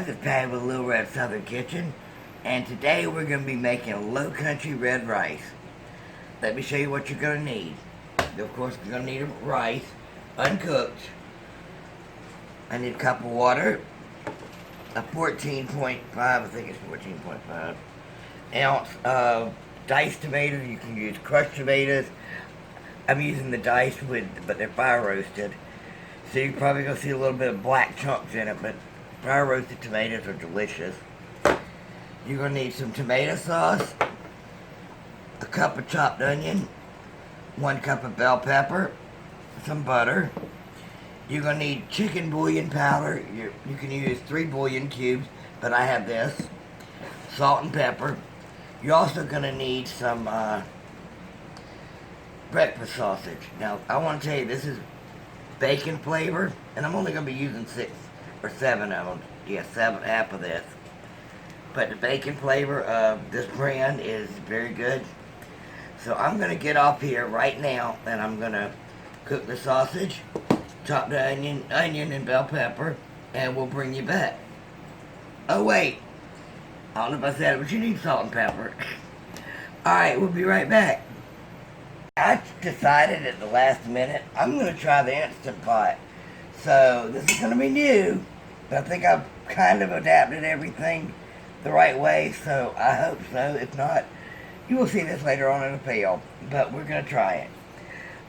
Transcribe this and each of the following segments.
it's Patty with Little Red Southern Kitchen, and today we're going to be making Lowcountry red rice. Let me show you what you're going to need. Of course, you're going to need rice, uncooked. I need a cup of water, a 14.5, I think it's 14.5 ounce of diced tomatoes. You can use crushed tomatoes. I'm using the diced, but they're fire roasted. So you're probably going to see a little bit of black chunks in it, but fire roasted tomatoes are delicious. You're going to need some tomato sauce, a cup of chopped onion, 1 cup of bell pepper, some butter. You're going to need chicken bouillon powder. You can use 3 bouillon cubes, but I have this. Salt and pepper. You're also going to need some breakfast sausage. Now, I want to tell you, this is bacon flavor, and I'm only going to be using 6 or 7 of them. Yeah, 7, half of this. But the bacon flavor of this brand is very good. So I'm going to get off here right now, and I'm going to cook the sausage, chop the onion and bell pepper, and we'll bring you back. Oh, wait. I don't know if I said it, but you need salt and pepper. Alright, we'll be right back. I decided at the last minute, I'm going to try the Instant Pot. So, this is going to be new, but I think I've kind of adapted everything the right way, so I hope so. If not, you will see this later on in the pail, but we're going to try it.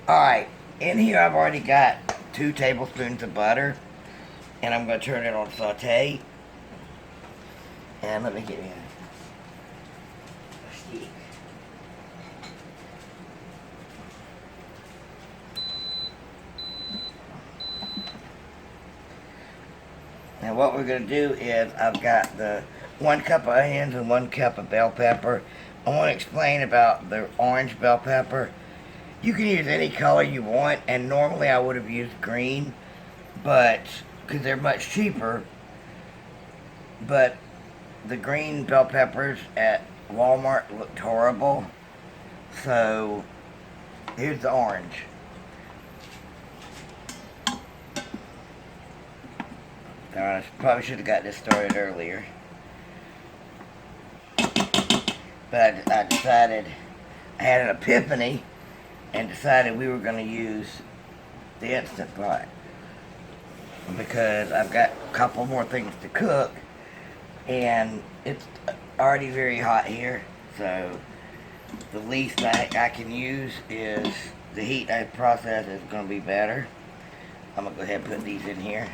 Alright, in here I've already got 2 tablespoons of butter, and I'm going to turn it on saute. And let me get in. Now what we're going to do is, I've got the 1 cup of onions and 1 cup of bell pepper. I want to explain about the orange bell pepper. You can use any color you want, and normally I would have used green, but because they're much cheaper. But the green bell peppers at Walmart looked horrible, so here's the orange. I probably should have got this started earlier. But I decided, I had an epiphany and decided we were going to use the Instant Pot. Because I've got a couple more things to cook, and it's already very hot here. So the least I can use is the heat I process is going to be better. I'm going to go ahead and put these in here.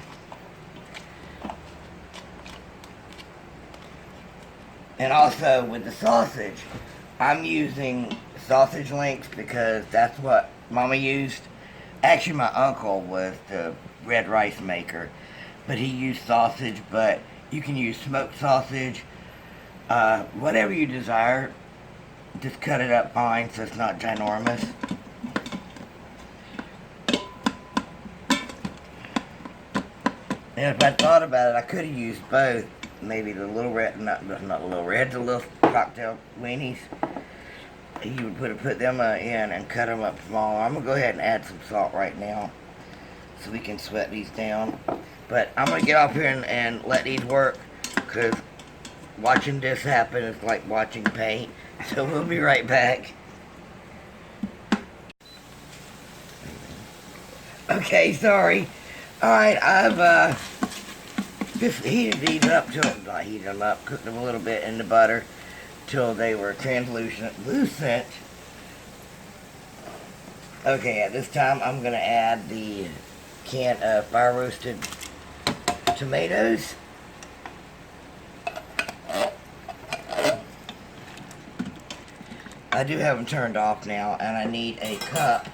And also with the sausage, I'm using sausage links because that's what Mama used. Actually, my uncle was the red rice maker, but he used sausage, but you can use smoked sausage, whatever you desire. Just cut it up fine so it's not ginormous. And if I thought about it, I could have used both. Maybe the little red, not little red, the little cocktail weenies. You would put them in and cut them up smaller. I'm going to go ahead and add some salt right now so we can sweat these down. But I'm going to get off here and let these work, because watching this happen is like watching paint. So we'll be right back. Okay, sorry. Alright, I've just heated these up till, not heated them up, cooked them a little bit in the butter till they were translucent. Okay, at this time I'm going to add the can of fire roasted tomatoes. I do have them turned off now, and I need a cup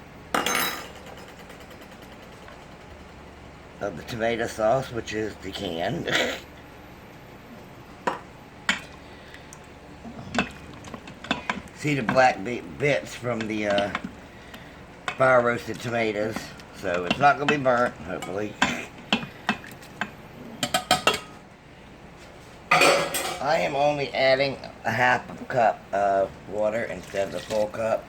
of the tomato sauce, which is the can. See the black bits from the fire roasted tomatoes, so it's not going to be burnt, hopefully. I am only adding a half a cup of water instead of the full cup.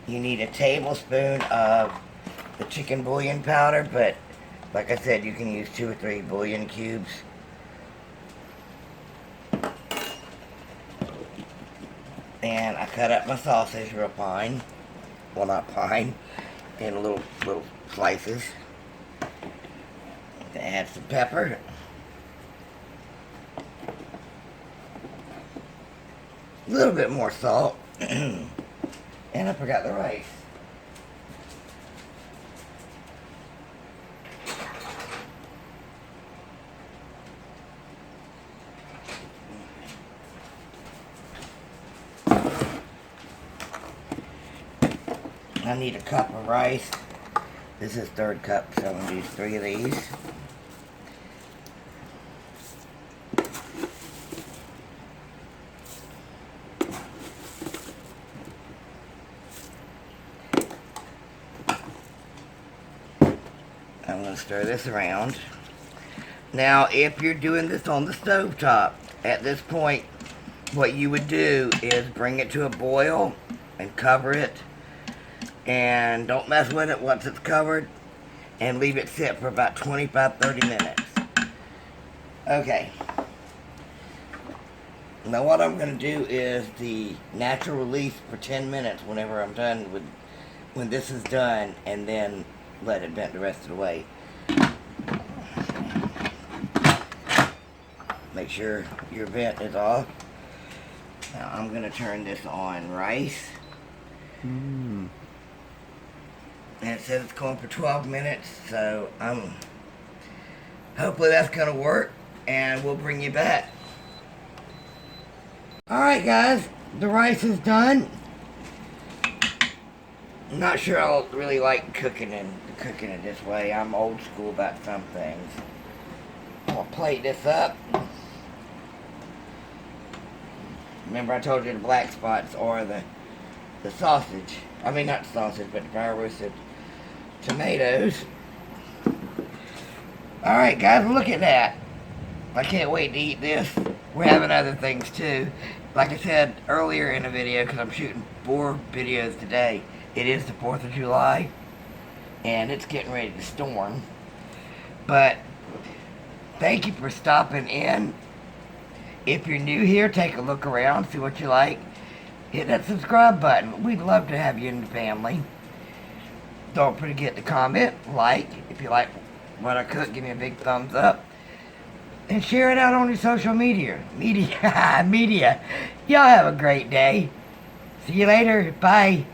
you need a tablespoon of the chicken bouillon powder, but like I said, you can use 2 or 3 bouillon cubes. And I cut up my sausage real fine. Well, not fine, in little slices. Add some pepper. A little bit more salt. And I forgot the rice. I need a cup of rice. This is 1/3 cup, so I'm going to use 3 of these. I'm going to stir this around. Now, if you're doing this on the stove top, at this point, what you would do is bring it to a boil and cover it. And don't mess with it once it's covered. And leave it sit for about 25-30 minutes. Okay. Now what I'm going to do is the natural release for 10 minutes whenever I'm done with, when this is done, and then let it vent the rest of the way. Make sure your vent is off. Now I'm going to turn this on rice. And it says it's going for 12 minutes, so hopefully that's going to work, and we'll bring you back. Alright guys, the rice is done. I'm not sure I'll really like cooking it this way. I'm old school about some things. I'll plate this up. Remember I told you the black spots are the sausage. I mean not the sausage, but the fire roasted tomatoes. Alright guys, look at that. I can't wait to eat this. We're having other things too. Like I said earlier in the video, because I'm shooting 4 videos today, it is the 4th of July, and it's getting ready to storm. But thank you for stopping in. If you're new here, take a look around, see what you like. Hit that subscribe button. We'd love to have you in the family. Don't forget to comment, like. If you like what I cook, give me a big thumbs up. And share it out on your social media. Media. Y'all have a great day. See you later. Bye.